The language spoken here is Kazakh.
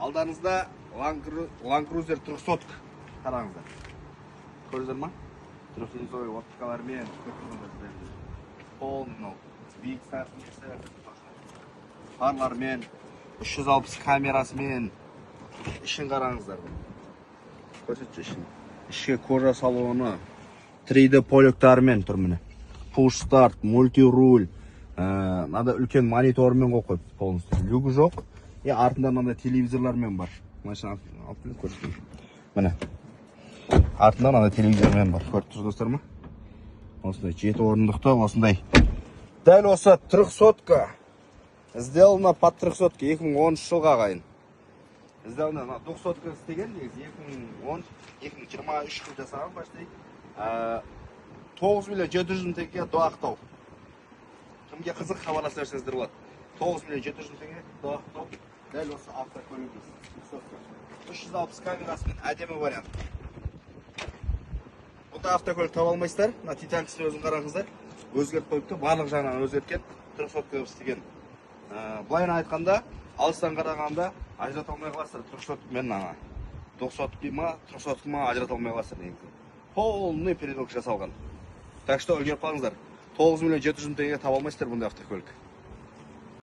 Алдарыңызда Land Cruiser 300 қараңыздар. Көрдіңіздер ма? 300 оптикалармен полный биік сәртінесі, фарлармен, 360 камерасымен, ішін қараңыздар. Көрсетші ішін. Ішке кожа салоны, 3D полектармен тұр міне. Push start, multi-rule, надо үлкен монитормен қойып, полностью. Люгі жоқ, артында мынандай телевизорлармен бар. Машина алып келіп көрсетейін. Міне. Артында мынандай телевизормен бар. Көріп тұрсыз достар ма? Осындай 7 орындықты, осындай. Дәл осы 300-ка. Сделано под 300-ка 2013 жылға қайын. Сделано 200-ка істеген, 2023 жыл жасаған баштай. 9 миллион 700 мың теңге до Ақтау. Кімге қызық хабарласа берсеңіздер болады. 9 миллион 700 мың теңге до Ақтау. Дәл осы автокөлігіміз. 360 камерасымен әдемі вариант. Бұнда автокөлік таба алмайсыздар. Мына Титанкісін өзін қараңыздар. Өзгеріп қойыпты, барлық жағынан өзгерткен. 300-ка істеген. Былайын айтқанда, алыстан қарағанда ажырата алмай қаласыздар. 300 мен 900 ма, 300 ма ажырата алмай қаласыздар негізі. Полный передок жасалған. Так что үлгеріп қалыңыздар. 9 миллион 700 мың теңге таба алмайсыздар бұндай автокөлік.